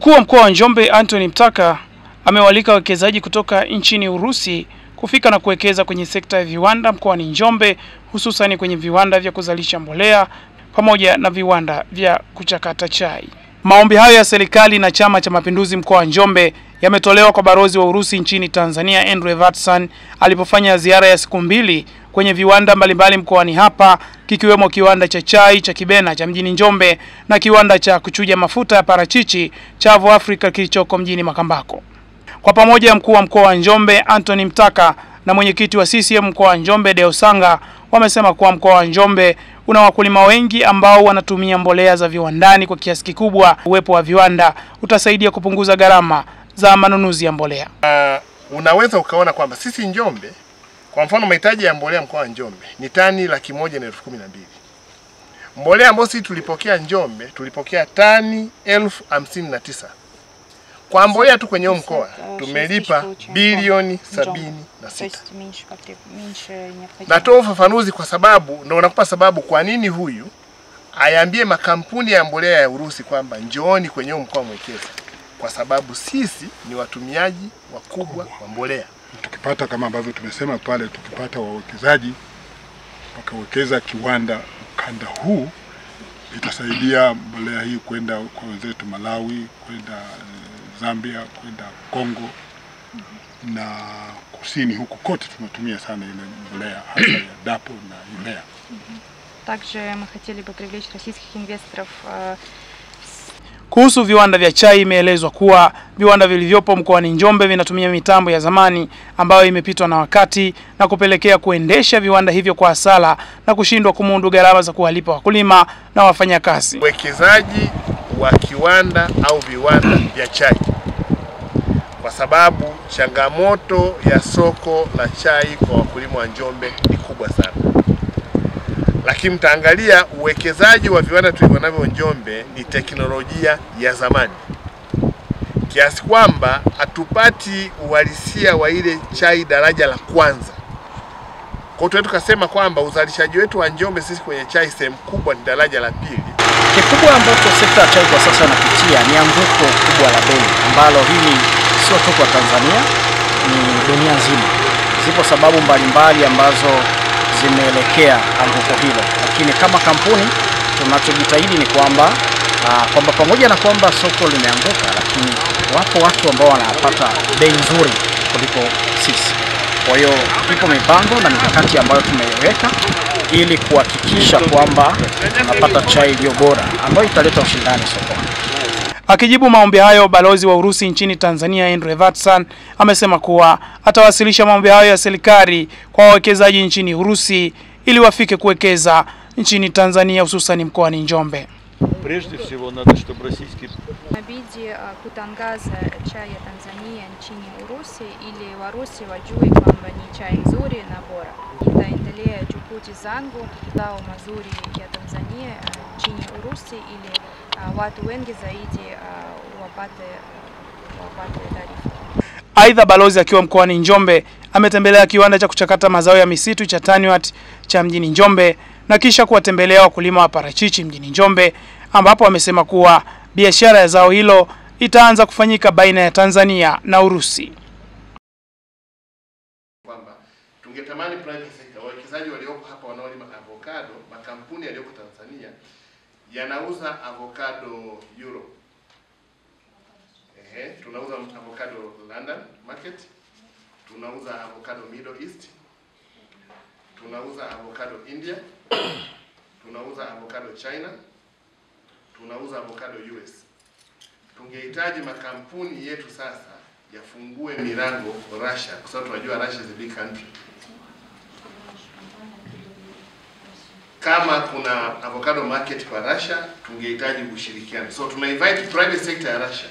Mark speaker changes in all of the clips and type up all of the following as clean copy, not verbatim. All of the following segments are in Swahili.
Speaker 1: Mkuu wa mkoa wa Njombe Anthony Mtaka amewalika wawekezaji kutoka nchini Urusi kufika na kuwekeza kwenye sekta ya viwanda mkoani Njombe, hususan kwenye viwanda vya kuzalisha mbolea pamoja na viwanda vya kuchakata chai. Maombi hayo ya serikali na Chama cha Mapinduzi mkoa wa Njombe yametolewa kwa balozi wa Urusi nchini Tanzania Andrew Evartson alipofanya ziara ya siku 2 kwenye viwanda mbalimbali mkoani hapa, kikiwemo kiwanda cha chai cha Kibena cha mjini Njombe na kiwanda cha kuchuja mafuta ya parachichi cha Avo Africa kilichoko mjini Makambako. Kwa pamoja, mkuu wa mkoa wa Njombe Anthony Mtaka na mwenyekiti wa CCM mkoa wa Njombe Deo Sanga wamesema kuwa mkoa wa Njombe una wakulima wengi ambao wanatumia mbolea za viwandani kwa kiasi kikubwa. Uwepo wa viwanda utasaidia kupunguza gharama za manunuzi ya mbolea.
Speaker 2: Unaweza ukaona kwamba sisi Njombe, kwa mfano, mahitaji ya mbolea mkoa wa Njombe ni tani 112,000. Mbolea ambayo sisi tulipokea Njombe, tulipokea tani 59,000. Kwa mbolea tu kwenye mkoa tumelipa bilioni 76. Natoa ufafanuzi kwa sababu ndio unakupa sababu kwa nini huyu ayambie makampuni ya mbolea ya Urusi kwamba njooni kwenye mkoa mwekeza, kwa sababu sisi ni watumiaji wakubwa wa mbolea.
Speaker 3: Tukipata kama ambavyo tumesema pale, tukipata wawekezaji wakawekeza kiwanda ukanda huu, itasaidia mbolea hii kwenda kwa wenzetu Malawi, kwenda Zambia, kwenda Kongo na kusini huku kote tunatumia sana ile mbolea hasa ya DAPO na UREA.
Speaker 4: Также мы хотели бы привлечь российских инвесторов.
Speaker 1: Kuhusu viwanda vya chai, imeelezwa kuwa viwanda vilivyopo mkoani Njombe vinatumia mitambo ya zamani ambayo imepitwa na wakati na kupelekea kuendesha viwanda hivyo kwa hasara na kushindwa kumudu gharama za kuwalipa wakulima na wafanyakazi.
Speaker 2: Uwekezaji wa kiwanda au viwanda vya chai, kwa sababu changamoto ya soko la chai kwa wakulima wa Njombe ni kubwa sana. Lakini mtaangalia uwekezaji wa viwanda tulivyonavyo Njombe ni teknolojia ya zamani, kiasi kwamba hatupati uhalisia wa ile chai daraja la kwanza. Kwa hiyo tukasema kwamba uzalishaji wetu wa Njombe sisi kwenye chai sehemu kubwa ni daraja la pili.
Speaker 5: Kikubwa ambacho sekta ya chai kwa sasa inapitia ni anguko kubwa la bei, ambalo hili sio tu kwa Tanzania, ni dunia nzima. Zipo sababu mbalimbali ambazo zimeelekea anguko hilo, lakini kama kampuni tunachojitahidi ni kwamba pamoja na kwamba soko limeanguka, lakini wapo watu ambao wanapata bei nzuri kuliko sisi. Kwa hiyo ipo mipango na mikakati ambayo tumeiweka ili kuhakikisha kwamba tunapata chai iliyo bora ambayo italeta ushindani sokoni.
Speaker 1: Akijibu maombi hayo, balozi wa Urusi nchini Tanzania Andrew Evartson amesema kuwa atawasilisha maombi hayo ya serikali kwa wawekezaji nchini Urusi ili wafike kuwekeza nchini Tanzania, hususan mkoani Njombe.
Speaker 6: Прежде всего надо, чтобы российский
Speaker 4: Inabidi kutangaza chai ya Tanzania nchini Urusi ili Warusi wajue kwamba ni chai nzuri na bora. Nitaendelea juhudi zangu zao mazuri ya Tanzania nchini Urusi ili watu wengi zaidi wapate taarifa.
Speaker 1: Aidha, balozi akiwa mkoani Njombe ametembelea kiwanda cha kuchakata mazao ya misitu cha Tanwat cha mjini Njombe na kisha kuwatembelea wakulima wa parachichi mjini Njombe, ambapo amesema kuwa biashara ya zao hilo itaanza kufanyika baina ya Tanzania na Urusi.
Speaker 2: Kwamba tungetamani private sector, wawekezaji walioko hapa wanaolima avocado, makampuni yaliyoko Tanzania yanauza avocado Europe. Tunauza avocado London market, tunauza avocado Middle East, tunauza avocado India, tunauza avocado China, tunauza avocado US. Tungehitaji makampuni yetu sasa yafungue milango Russia, kwa sababu tunajua Russia is a big country. Kama kuna avocado market kwa Russia, tungehitaji kushirikiana. So tuna invite private sector ya Russia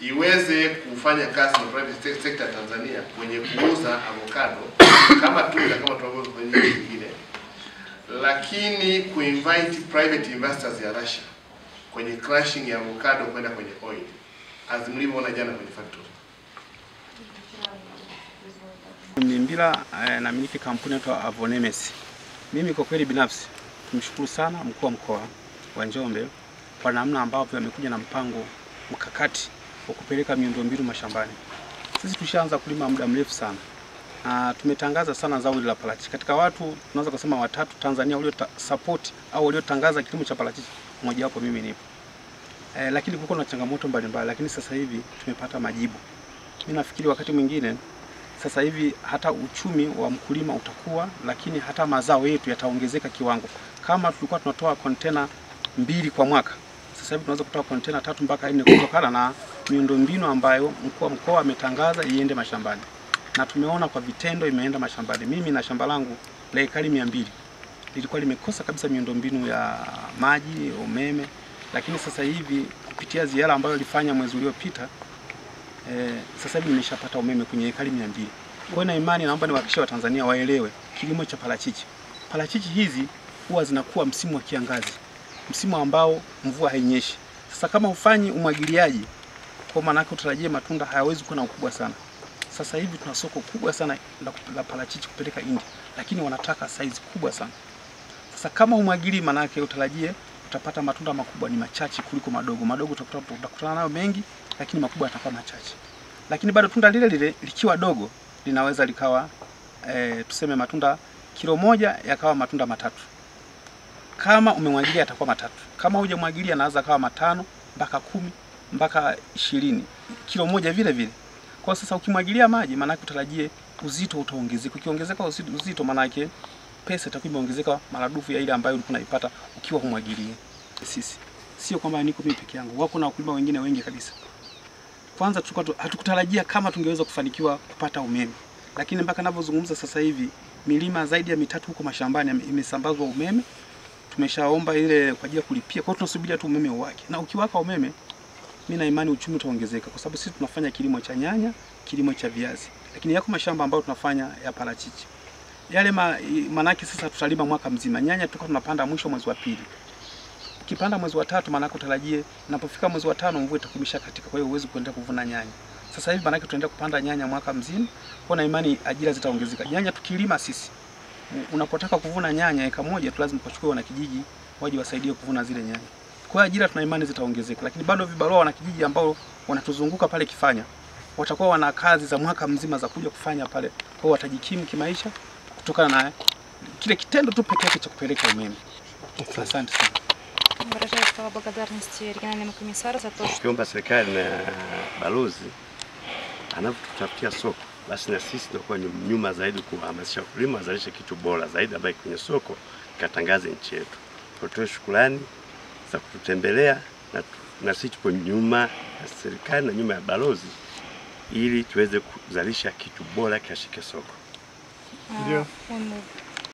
Speaker 2: iweze kufanya kazi na private sector ya Tanzania kwenye kuuza avocado kama tunda, kama tunavyofanya kwenye nyingine, lakini kuinvite private investors ya Russia kwenye crushing ya avocado kwenda kwenye oil, as mlivyoona jana kwenye factory.
Speaker 7: Mnimbila na miliki kampuni ya Avonemes. Mimi kwa kweli binafsi tumshukuru sana mkuu wa mkoa wa Njombe kwa namna ambavyo amekuja na mpango mkakati wa kupeleka miundombinu mashambani. Sisi tushaanza kulima muda mrefu sana. Tumetangaza sana zao la parachichi. Katika watu tunaweza kusema watatu Tanzania walio support au waliotangaza kilimo cha parachichi, mmoja wapo mimi nipo. Lakini kulikuwa na changamoto mbalimbali, lakini sasa hivi tumepata majibu. Mimi nafikiri wakati mwingine sasa hivi hata uchumi wa mkulima utakuwa, lakini hata mazao yetu yataongezeka kiwango. Kama tulikuwa tunatoa kontena 2 kwa mwaka, sasa hivi tunaweza kutoa kontena 3 mpaka 4 kutokana na miundombinu ambayo mkuu wa mkoa ametangaza iende mashambani. Na tumeona kwa vitendo imeenda mashambani. Mimi na shamba langu la ekari 200 lilikuwa limekosa kabisa miundombinu ya maji, umeme, lakini sasa hivi kupitia ziara ambayo ilifanya mwezi uliopita, sasa hivi nimeshapata umeme kwenye ekari 200. Kwa na imani, naomba niwahakikishie Watanzania waelewe kilimo cha parachichi. Parachichi hizi huwa zinakuwa msimu wa kiangazi, msimu ambao mvua hainyeshi. Sasa kama ufanyi umwagiliaji, kwa maana yake utarajie matunda hayawezi kuwa na ukubwa sana. Sasa hivi tuna soko kubwa sana la parachichi kupeleka India, lakini wanataka size kubwa sana. Sasa kama umwagili, maana yake utarajie utapata matunda makubwa ni machache kuliko madogo. Madogo utakutana nayo mengi, lakini makubwa yatakuwa machache. Lakini bado tunda lile lile likiwa dogo linaweza likawa tuseme matunda kilo 1 yakawa matunda 3. Kama umemwagilia yatakuwa 3. Kama hujamwagilia anaweza kawa 5 mpaka 10 mpaka 20. Kilo 1 vile vile. Kwa sasa ukimwagilia maji, maana yake utarajie uzito utaongezeka. Ukiongezeka uzito, maana yake pesa itakuwa imeongezeka maradufu ya ile ambayo ulikuwa unaipata ukiwa humwagilie. Sisi sio kwamba niko mimi peke yangu, wako na wakulima wengine wengi kabisa. Kwanza tulikuwa hatukutarajia kama tungeweza kufanikiwa kupata umeme, lakini mpaka ninapozungumza sasa hivi milima zaidi ya 3 huko mashambani imesambazwa umeme. Tumeshaomba ile kwa ajili ya kulipia, kwa hiyo tunasubiria tu umeme wake, na ukiwaka umeme mimi na imani uchumi utaongezeka, kwa sababu sisi tunafanya kilimo cha nyanya, kilimo cha viazi, lakini yako mashamba ambayo tunafanya ya parachichi. Yale manaki sasa tutalima mwaka mzima. Nyanya tulikuwa tunapanda mwisho mwezi wa 2. Ukipanda mwezi wa 3, maana utarajie unapofika mwezi wa 5 mvua itakumisha katika, kwa hiyo uweze kuendelea kuvuna nyanya. Sasa hivi maana tutaendelea kupanda nyanya mwaka mzima, kwa na imani ajira zitaongezeka. Nyanya tukilima sisi, unapotaka kuvuna nyanya eka moja tu lazima kuchukua wana kijiji waje wasaidie kuvuna zile nyanya. Kwa hiyo ajira tuna imani zitaongezeka, lakini bado vibarua wana kijiji ambao wanatuzunguka pale kifanya watakuwa wana kazi za mwaka mzima za kuja kufanya pale, kwa hiyo watajikimu kimaisha kutokana na kile kitendo tu pekee yake cha kupeleka umeme. Asante sana.
Speaker 4: Выражаю слова благодарности региональному комиссару за то, что
Speaker 8: Tukiomba serikali na balozi anapotutafutia soko, basi na sisi tunakuwa nyuma zaidi kuhamasisha wakulima wazalishe kitu bora zaidi ambaye kwenye soko katangaze nchi yetu. Tutoe shukrani za kututembelea, na sisi tupo nyuma ya serikali na nyuma ya balozi ili tuweze kuzalisha kitu bora kashike soko.
Speaker 4: он